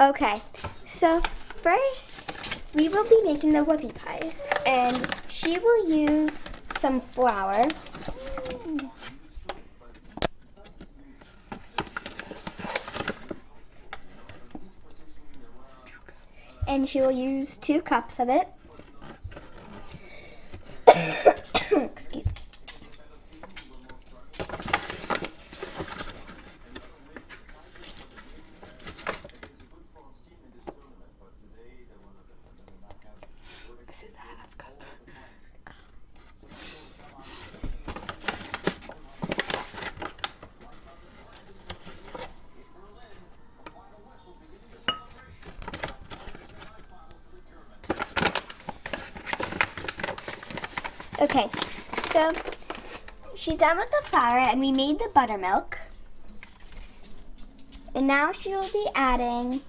Okay, so first we will be making the whoopie pies, and she will use some flour. And she will use 2 cups of it. Excuse me. This is a half cup. Okay, so she's done with the flour, and we made the buttermilk. And now she will be adding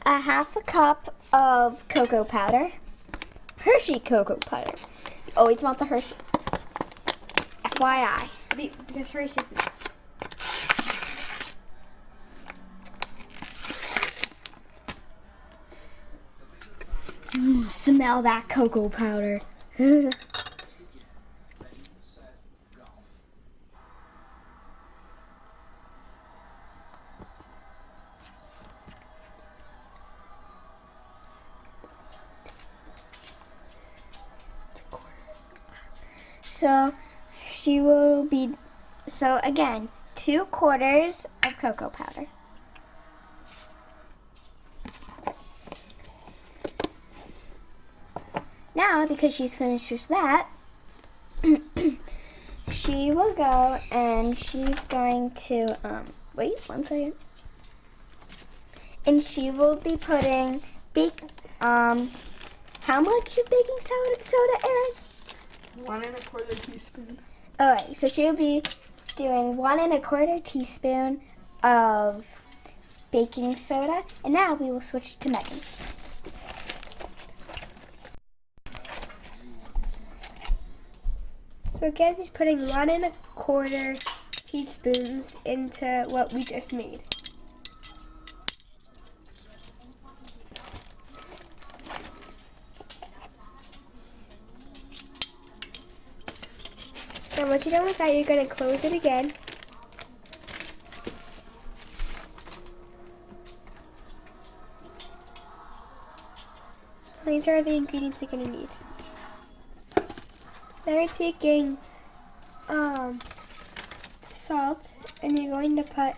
a 1/2 cup of cocoa powder. Hershey cocoa powder. You always want the Hershey. FYI. Because Hershey's nice. Smell that cocoa powder. So she will be, so again, 2/4 of cocoa powder. Now, because she's finished with that, she will go and she's going to, wait 1 second. And she will be putting, how much of baking soda, Erin? 1 1/4 teaspoon. Alright, so she'll be doing 1 1/4 teaspoon of baking soda. And now we will switch to Megan. So again, she's putting 1 1/4 teaspoons into what we just made. Now once you're done with that, you're going to close it again. These are the ingredients you're going to need. Now you're taking salt, and you're going to put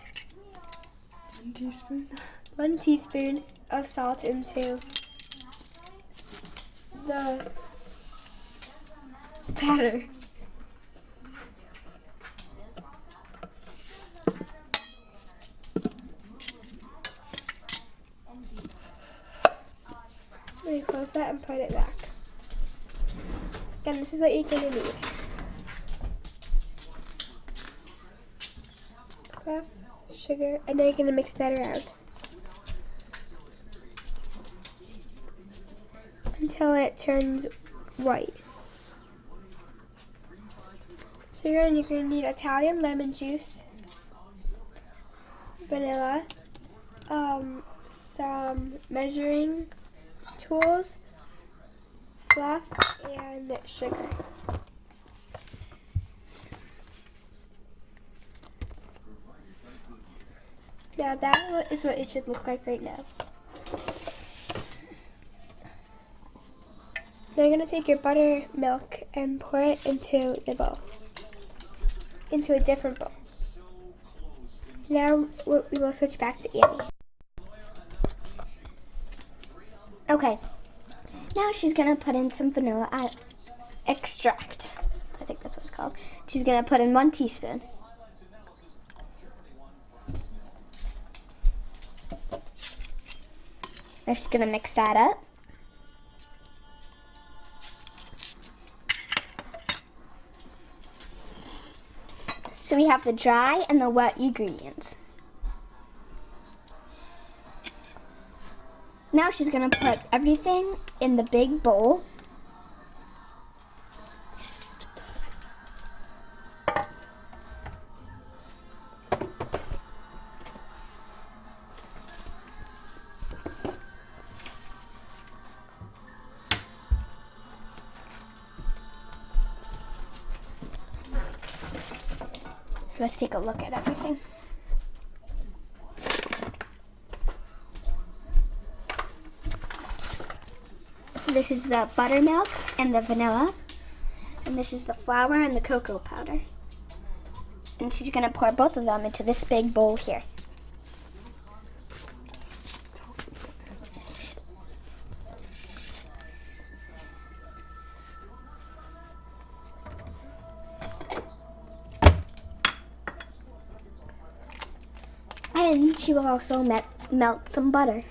1 teaspoon. 1 teaspoon of salt into the batter. Let me close that and put it back. Again, this is what you're going to need. Craft, sugar, and then you're going to mix that around until it turns white. So you're going to need Italian lemon juice, vanilla, some measuring tools, fluff, and sugar. Now that is what it should look like right now. Now you're going to take your buttermilk and pour it into the bowl, into a different bowl. Now we will switch back to Annie. Okay, now she's going to put in some vanilla extract. I think that's what it's called. She's going to put in 1 teaspoon. Now she's going to mix that up. So we have the dry and the wet ingredients. Now she's going to put everything in the big bowl. Let's take a look at everything. This is the buttermilk and the vanilla. And this is the flour and the cocoa powder. And she's gonna pour both of them into this big bowl here. And she will also melt some butter.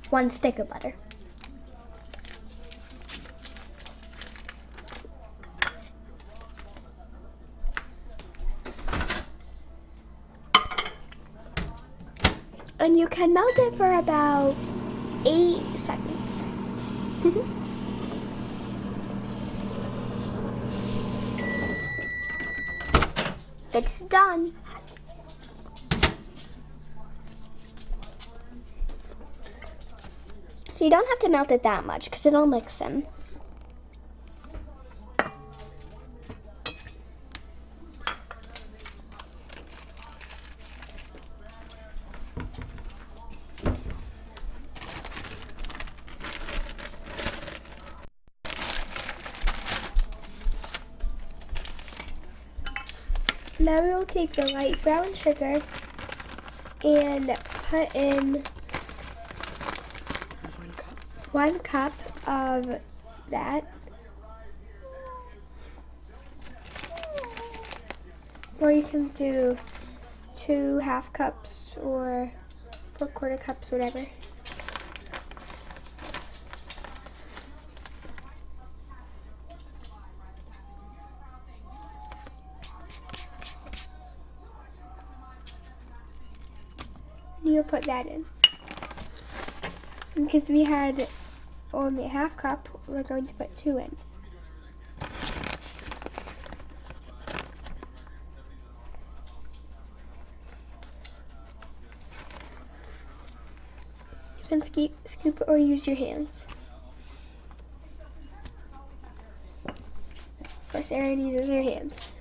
1 stick of butter. And you can melt it for about 8 seconds. It's done. So you don't have to melt it that much because it'll mix in. Now we will take the light brown sugar and put in 1 cup of that. Or you can do 2 half cups or 4 quarter cups, whatever. You'll put that in. Because we had only a half cup, we're going to put 2 in. You can scoop or use your hands. Of course, Erin uses her hands.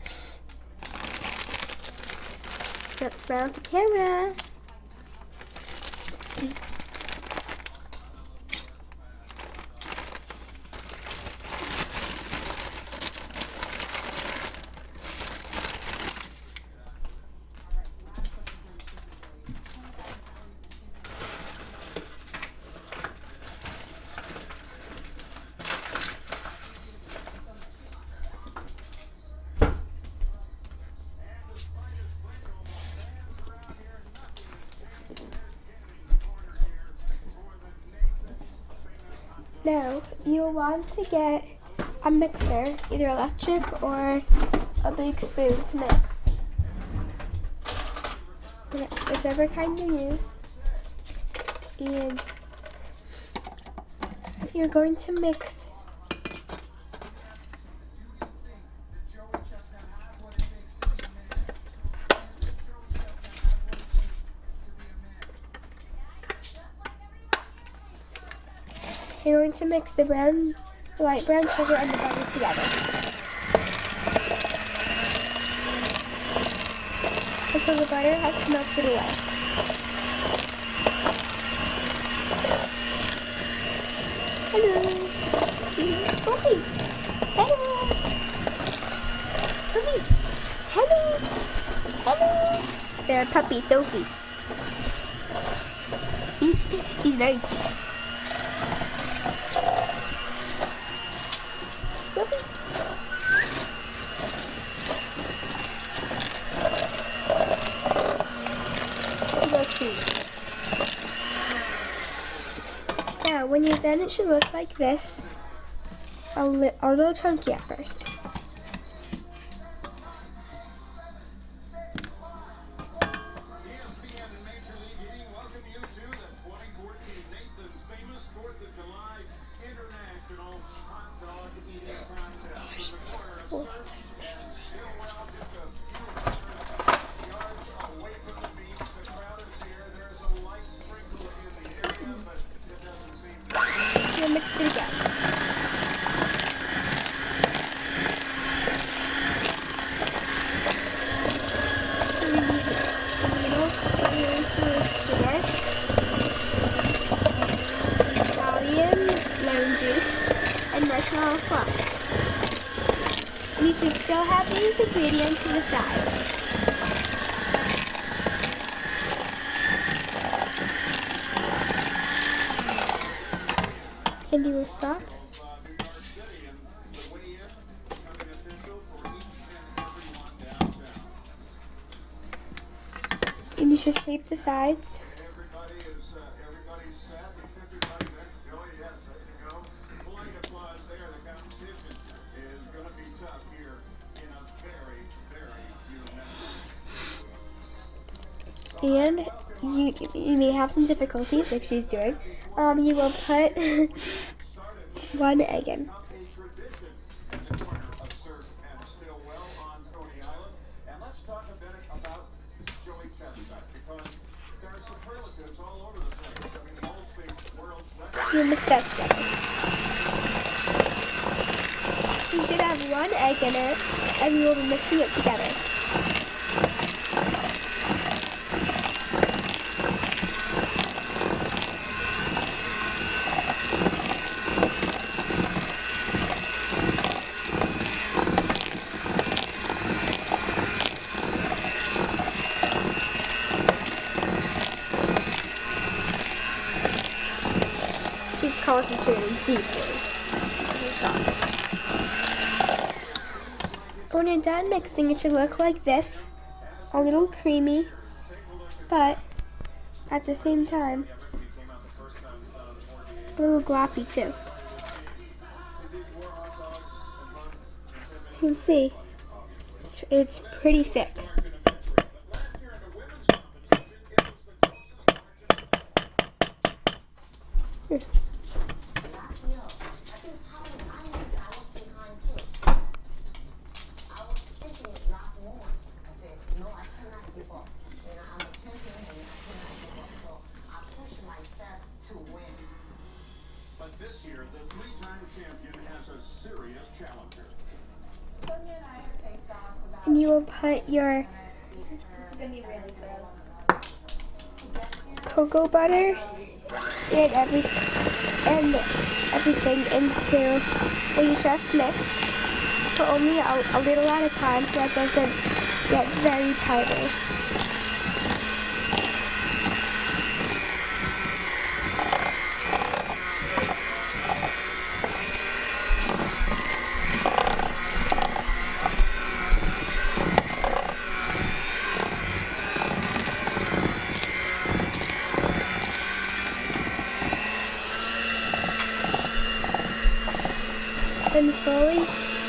So, smile at the camera. Now, you'll want to get a mixer, either electric or a big spoon to mix. Whichever kind you use. And you're going to mix You're going to mix the light brown sugar and the butter together. Until the butter has melted away. Hello. Whoopie. Hello. Whoopie. Hello. Hello. They're a puppy, Sophie. He's very cute. Now, when you're done, it should look like this. A little chunky at first. Mix it again. these ingredients to the side. And you will stop. And you should scrape the sides. And you may have some difficulties, like she's doing. You will put 1 egg in. You mix that together. You should have 1 egg in it, and you will be mixing it together. She's concentrating deeply on her thoughts. When you're done mixing, it should look like this. A little creamy, but at the same time, a little gloppy too. You can see, it's pretty thick. But this year, the 3-time champion has a serious challenger. And you will put your cocoa butter and everything into what you just mixed, but only a little at a time so that doesn't get very powdery. And slowly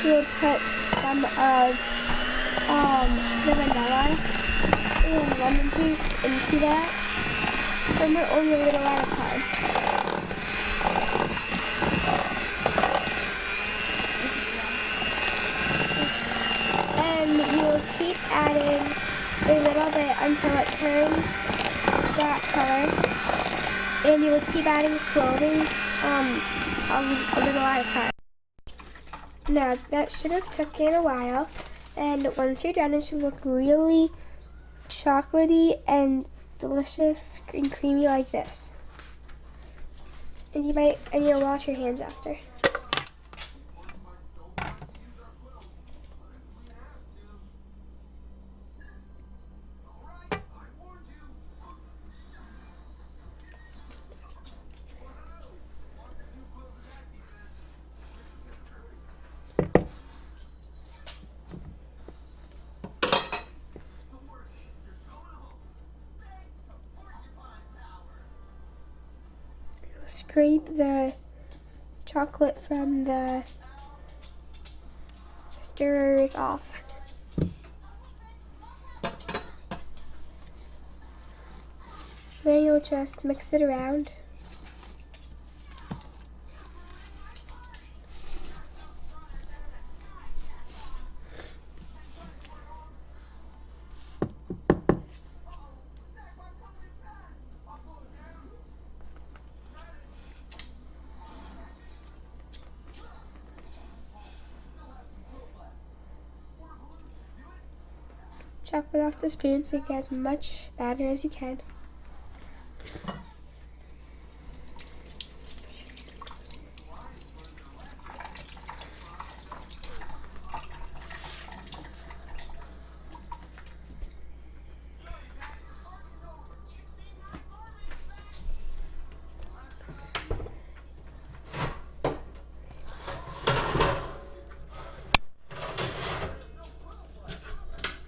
you will put some of the vanilla and lemon juice into that, and we're only a little at a time. And you will keep adding a little bit until it turns that color, and you will keep adding slowly a little at a time. Now, that should have taken a while, and once you're done, it should look really chocolatey and delicious and creamy like this. And you'll wash your hands after. Scrape the chocolate from the stirrers off. Then you'll just mix it around. Chocolate off the spoon so you get as much batter as you can.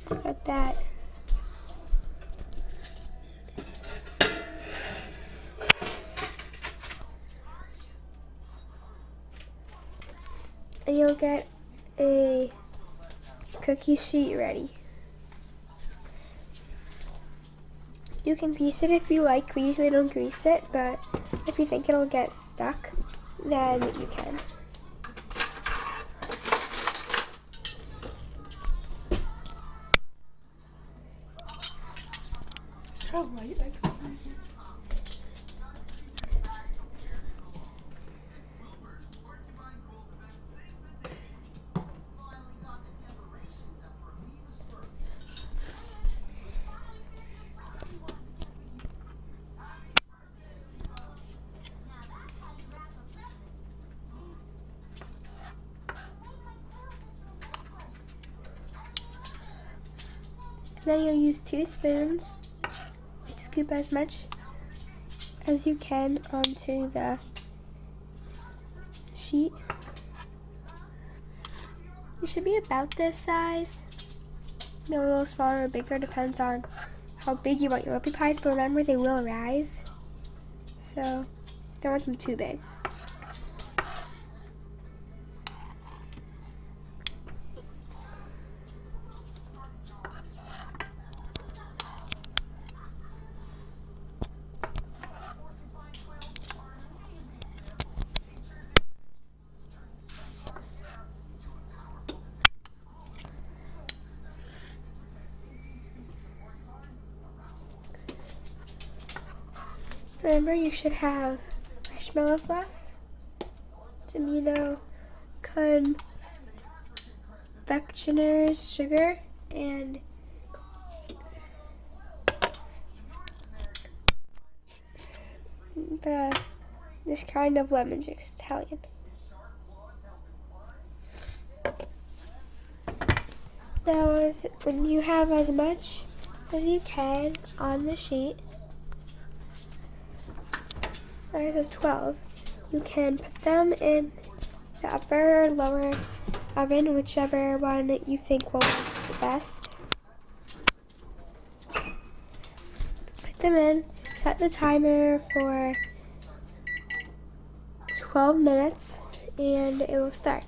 Like that. And you'll get a cookie sheet ready. You can grease it if you like. We usually don't grease it, but if you think it'll get stuck, then you can. How light I can Then you'll use 2 spoons. Scoop as much as you can onto the sheet. It should be about this size. Maybe a little smaller or bigger, depends on how big you want your whoopie pies, but remember they will rise. So don't want them too big. Remember, you should have marshmallow fluff, amino confectioner's sugar, and this kind of lemon juice, Italian. Now, when you have as much as you can on the sheet, there's 12. You can put them in the upper or lower oven, whichever one you think will work the best. Put them in, set the timer for 12 minutes, and it will start.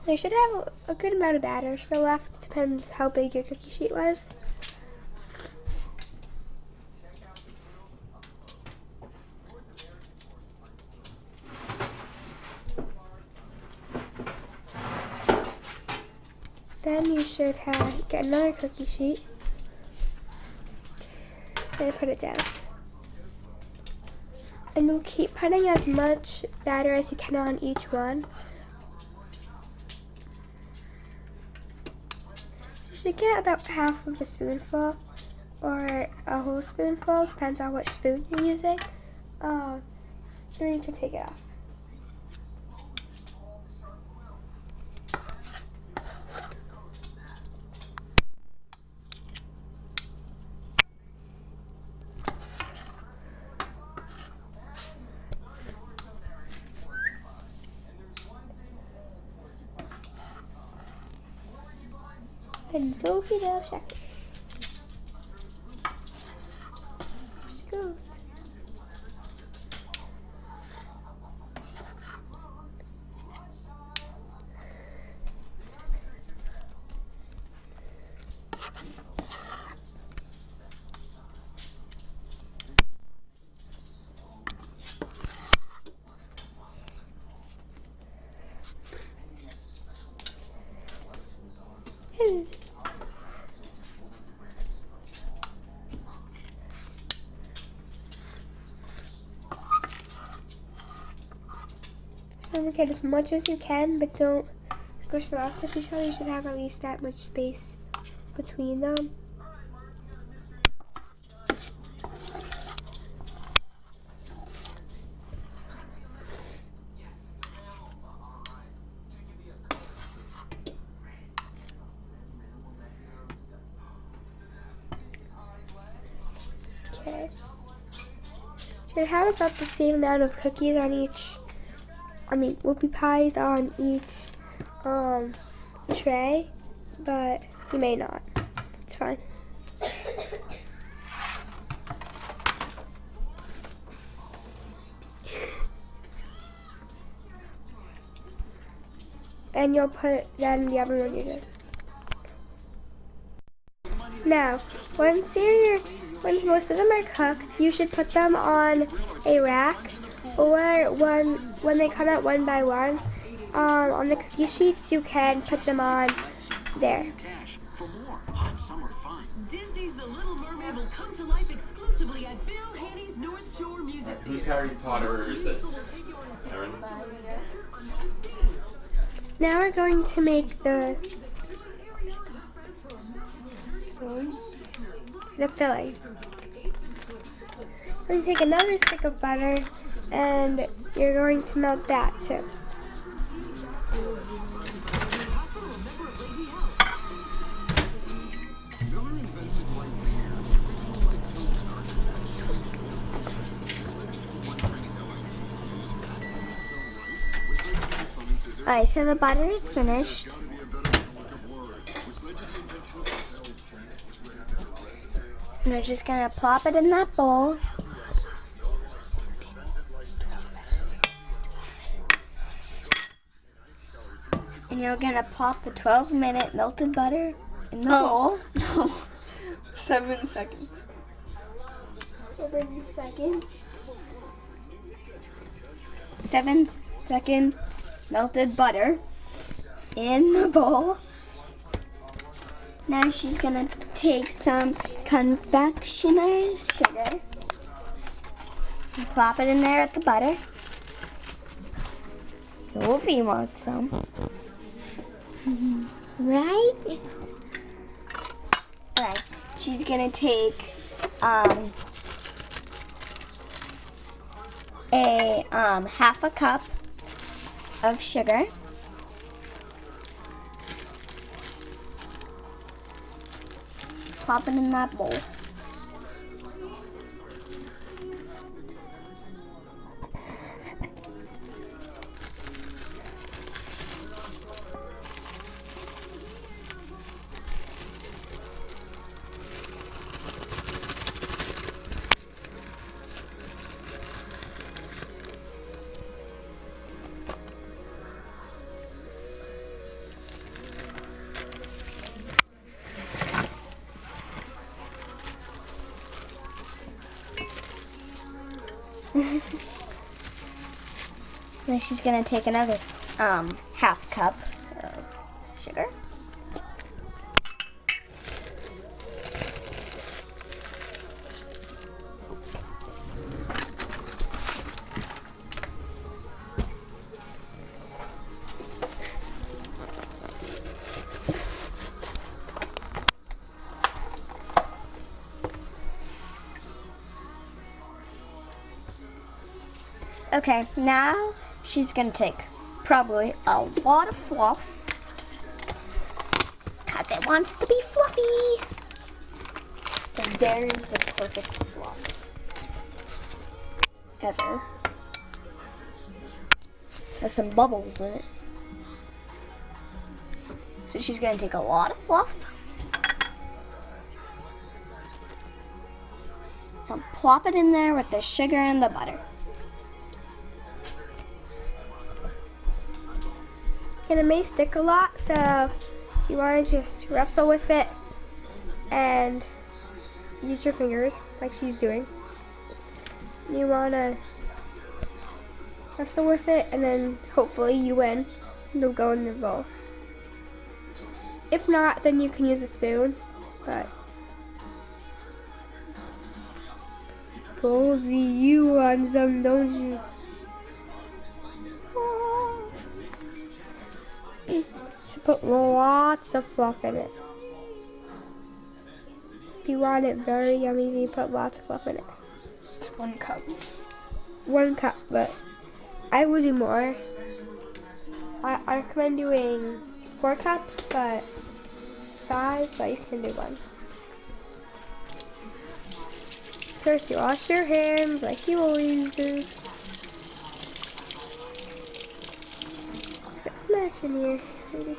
They should have a good amount of batter still left, depends how big your cookie sheet was. Then you should get another cookie sheet and put it down. And you'll keep putting as much batter as you can on each one. So you should get about half of a spoonful or a whole spoonful, depends on which spoon you're using. Then you can take it off. And Sophie will check it. Here she goes. Get as much as you can, but don't squish them off with each other. You should have at least that much space between them. Okay. Should have about the same amount of cookies on each. Whoopie pies on each tray. but you may not. It's fine. And you'll put that in the oven when you're done. Now, once most of them are cooked, you should put them on a rack, or when they come out one by one, on the cookie sheets, you can put them on there. Disney's The Little Mermaid will come to life exclusively at Bill Haney's North Shore Music Theater. Who's Harry Potter is this? Aaron? Now we're going to make the filling. We're going to take another stick of butter, and you're going to melt that too. Alright, so the butter is finished. And we're just gonna plop it in that bowl. And you're gonna plop the 12-minute melted butter in the bowl. No. 7 seconds. 7 seconds. 7 seconds melted butter in the bowl. Now she's gonna take some confectioner's sugar and plop it in there with the butter. Whoopie wants some. Right? Alright, she's gonna take half a cup of sugar. Plop it in that bowl. Then she's gonna take another half cup of sugar. Okay, now she's gonna take probably a lot of fluff, because it wants to be fluffy. And there is the perfect fluff ever. Has some bubbles in it. So she's gonna take a lot of fluff and plop it in there with the sugar and the butter. And it may stick a lot, so you want to just wrestle with it and use your fingers like she's doing. You want to wrestle with it, and then hopefully you win. It'll go in the bowl. If not, then you can use a spoon, but Posey, you want some, don't you? Should put lots of fluff in it. If you want it very yummy, you put lots of fluff in it. It's 1 cup. 1 cup, but I would do more. I recommend doing 4 cups, but 5, but you can do 1. First, you wash your hands like you always do. Just got smash in here. Maybe.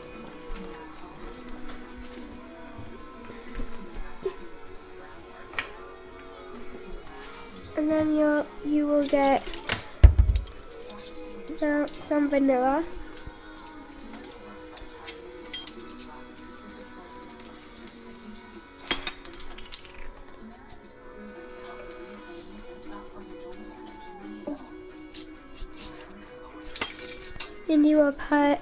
And then you will get some vanilla. And you will put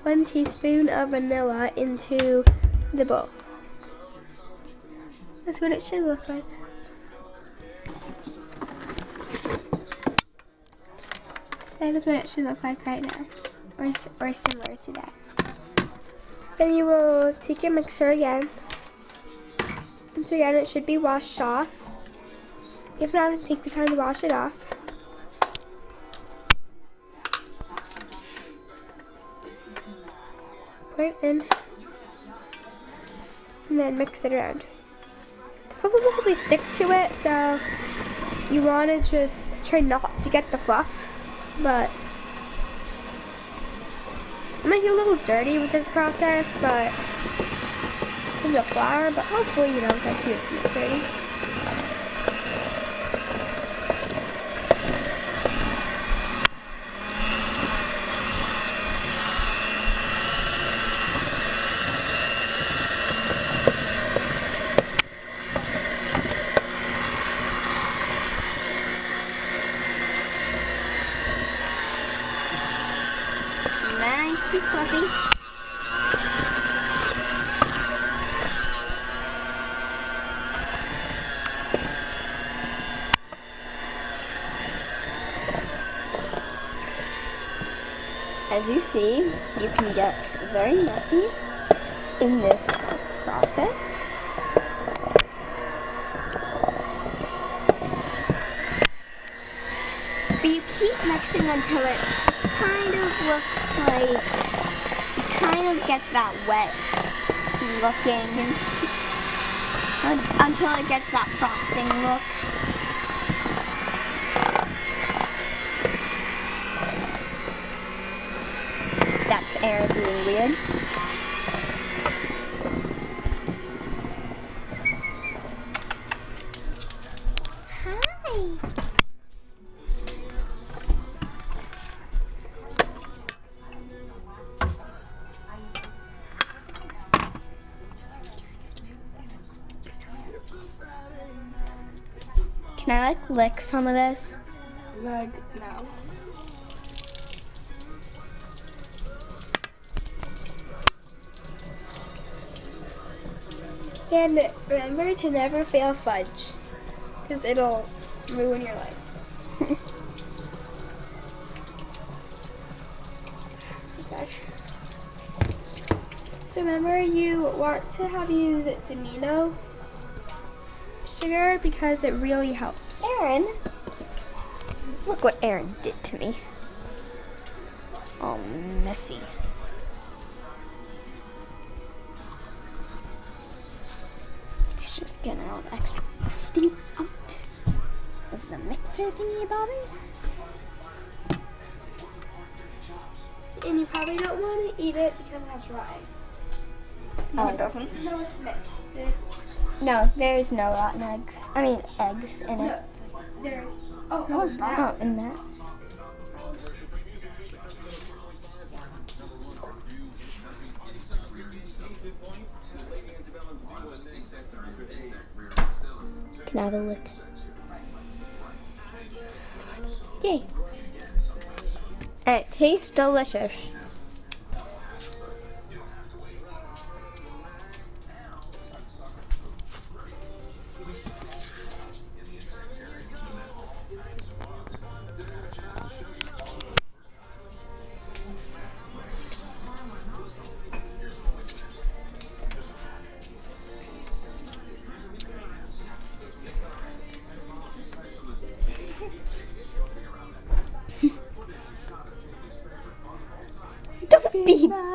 1 teaspoon of vanilla into the bowl. That's what it should look like. That is what it should look like right now, or similar to that. Then you will take your mixer again. Once again, it should be washed off. If not, take the time to wash it off. Put it in, and then mix it around. The fluff will probably stick to it, so you want to just try not to get the fluff. But it might get a little dirty with this process, but this is a flour, but hopefully you don't get too dirty. Nice and fluffy. As you see, you can get very messy in this process. But you keep mixing until it kind of looks like, it kind of gets that wet looking, until it gets that frosting look. That's Aaron being weird. Hi. Can I like lick some of this? Like now. And remember to never fail fudge, because it'll ruin your life. So remember, you want to have used Domino sugar because it really helps. Aaron, look what Aaron did to me. All messy. She's just getting all the extra frosting out of the mixer thingy bobbers. And you probably don't want to eat it because it has raw eggs. No, it doesn't. No, it's mixed. No, there's no rotten eggs. I mean, eggs in it. No, there's. Oh, No, it's not. Oh, in that. Can I have a lick? Yay. And it tastes delicious.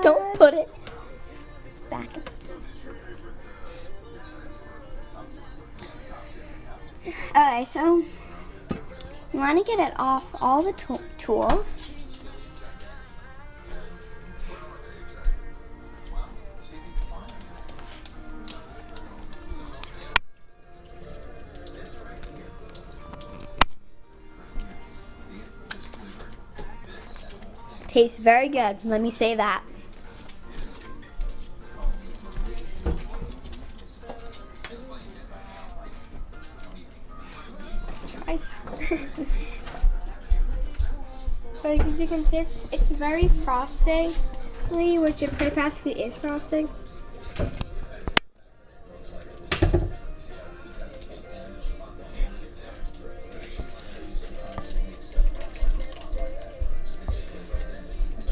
Don't put it back. Okay, so you want to get it off all the tools. Tastes very good, let me say that. Try some. Like as you can see, it's very frosty, which it practically is frosting.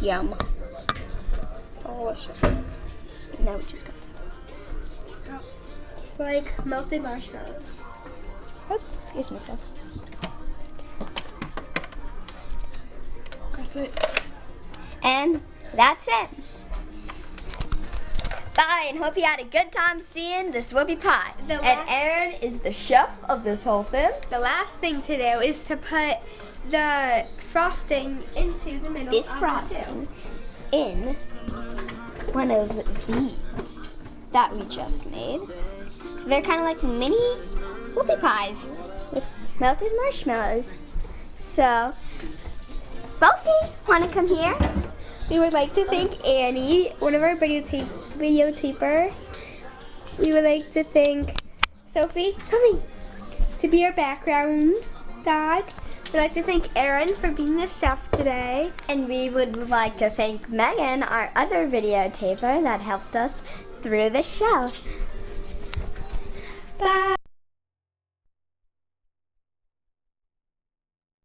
Yum. Delicious. Now we just got It's like melted marshmallows. Oops, excuse myself. That's it. And that's it. Bye, and hope you had a good time seeing this whoopie pie. And Aaron is the chef of this whole thing. The last thing to do is to put the frosting into the middle This of frosting in one of these that we just made. So they're kind of like mini whoopie pies with melted marshmallows. So, Bofi, want to come here? We would like to thank Annie, one of our videotaper. We would like to thank Sophie, coming to be our background dog. We'd like to thank Aaron for being the chef today. And we would like to thank Megan, our other videotaper that helped us through the show. Bye.